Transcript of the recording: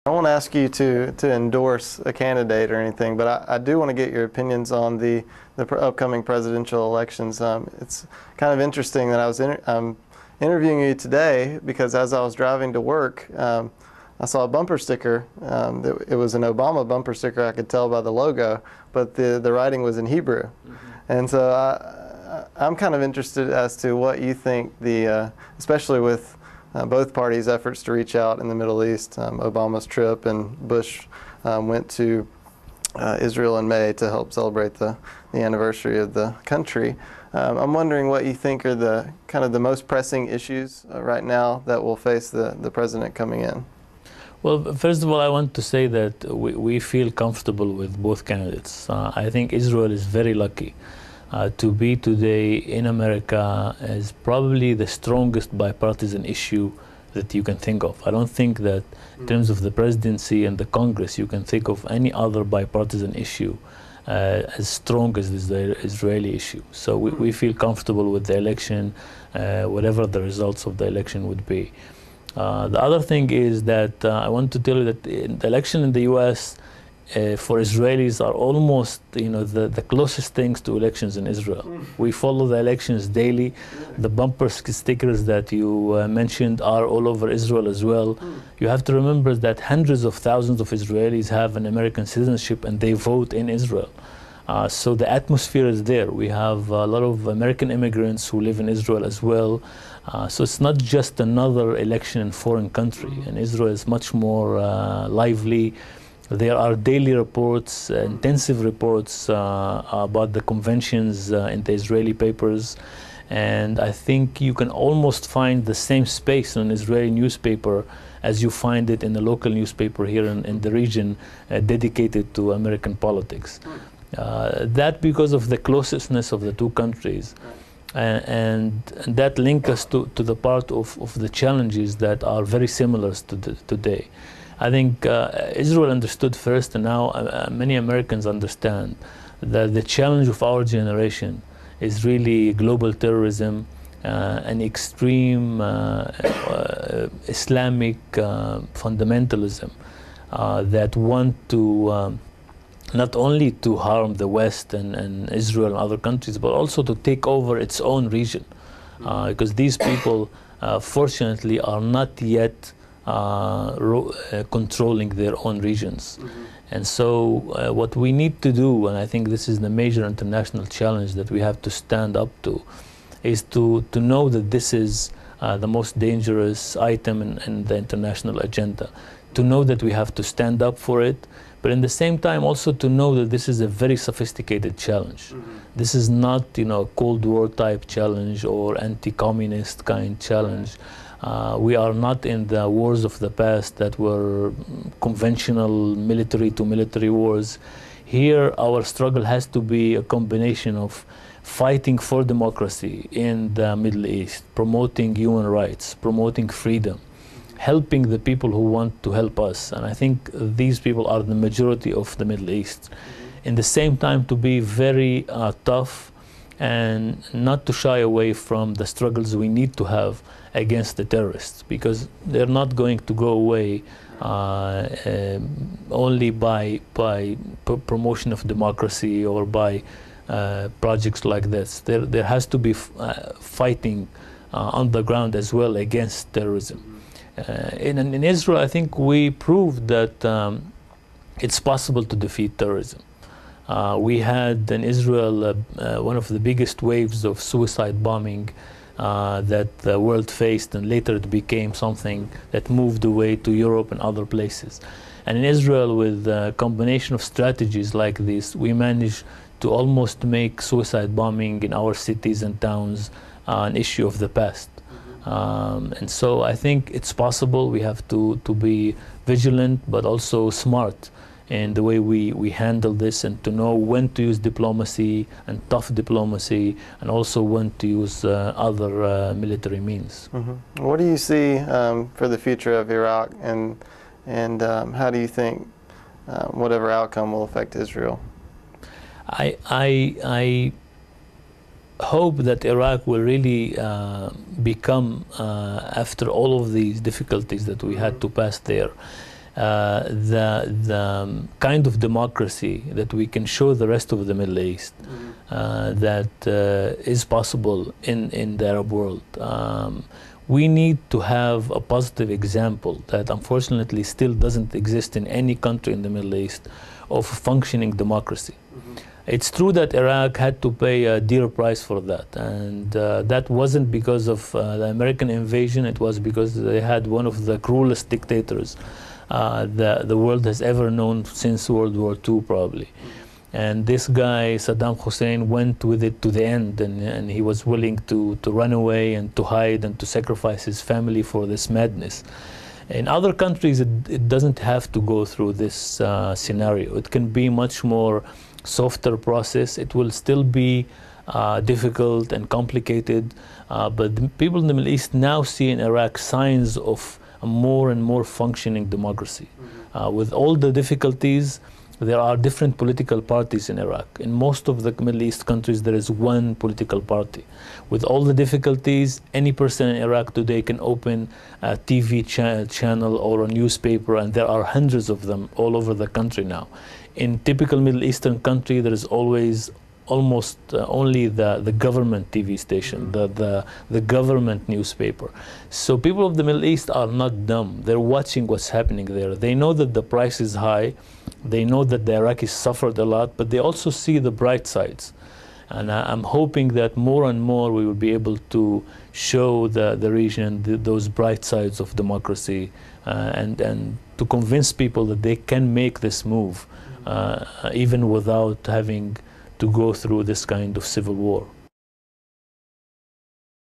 I won't ask you to endorse a candidate or anything, but I do want to get your opinions on the upcoming presidential elections. It's kind of interesting that I was interviewing you today because as I was driving to work, I saw a bumper sticker. It was an Obama bumper sticker. I could tell by the logo, but the writing was in Hebrew. Mm-hmm. And so I'm kind of interested as to what you think especially with both parties' efforts to reach out in the Middle East. Obama's trip and Bush went to Israel in May to help celebrate the anniversary of the country. I'm wondering what you think are the most pressing issues right now that will face the president coming in. Well, first of all, I want to say that we feel comfortable with both candidates. I think Israel is very lucky to be today in America as probably the strongest bipartisan issue that you can think of. I don't think that in terms of the presidency and the Congress, you can think of any other bipartisan issue as strong as the Israeli issue. So we feel comfortable with the election, whatever the results of the election would be. The other thing is that I want to tell you that the election in the U.S. For Israelis are almost, the closest things to elections in Israel. We follow the elections daily. The bumper stickers that you mentioned are all over Israel as well. You have to remember that hundreds of thousands of Israelis have an American citizenship and they vote in Israel. So the atmosphere is there. We have a lot of American immigrants who live in Israel as well. So it's not just another election in a foreign country. And Israel is much more lively. There are daily reports, intensive reports about the conventions in the Israeli papers. And I think you can almost find the same space in an Israeli newspaper as you find it in a local newspaper here in the region dedicated to American politics. That because of the closeness of the two countries. And that links us to the part of the challenges that are very similar to today. I think Israel understood first, and now many Americans understand that the challenge of our generation is really global terrorism and extreme Islamic fundamentalism that want to not only to harm the West and Israel and other countries, but also to take over its own region. Because these people, fortunately, are not yet controlling their own regions. And so what we need to do, and I think this is the major international challenge that we have to stand up to, is to know that this is the most dangerous item in the international agenda. To know that we have to stand up for it, but in the same time also to know that this is a very sophisticated challenge. This is not, a Cold War type challenge or anti-communist kind challenge. We are not in the wars of the past that were conventional military to military wars. Here our struggle has to be a combination of fighting for democracy in the Middle East, promoting human rights, promoting freedom, helping the people who want to help us. And I think these people are the majority of the Middle East. In the same time, to be very tough and not to shy away from the struggles we need to have against the terrorists, because they're not going to go away only by promotion of democracy or by projects like this. There has to be fighting on the ground as well against terrorism. In Israel, I think we proved that it's possible to defeat terrorism. We had in Israel one of the biggest waves of suicide bombing that the world faced, and later it became something that moved away to Europe and other places. And in Israel, with a combination of strategies like this, we managed to almost make suicide bombing in our cities and towns an issue of the past. And so I think it's possible. We have to be vigilant, but also smart in the way we handle this, and to know when to use diplomacy and tough diplomacy, and also when to use other military means. What do you see for the future of Iraq, and how do you think whatever outcome will affect Israel? I hope that Iraq will really become, after all of these difficulties that we had to pass there, the kind of democracy that we can show the rest of the Middle East that is possible in the Arab world. We need to have a positive example that unfortunately still doesn't exist in any country in the Middle East of functioning democracy. It's true that Iraq had to pay a dear price for that, and that wasn't because of the American invasion. It was because they had one of the cruelest dictators the world has ever known since World War II, probably. And this guy, Saddam Hussein, went with it to the end, and he was willing to run away and to hide and to sacrifice his family for this madness. In other countries, it doesn't have to go through this scenario. It can be much more softer process. It will still be difficult and complicated, but the people in the Middle East now see in Iraq signs of a more and more functioning democracy. With all the difficulties, there are different political parties in Iraq. In most of the Middle East countries, there is one political party. With all the difficulties, any person in Iraq today can open a TV channel or a newspaper, and there are hundreds of them all over the country now. In typical Middle Eastern country, there is always almost only the government TV station, the government newspaper. So people of the Middle East are not dumb. They're watching what's happening there. They know that the price is high. They know that the Iraqis suffered a lot, but they also see the bright sides. And I'm hoping that more and more we will be able to show the region those bright sides of democracy and to convince people that they can make this move even without having to go through this kind of civil war.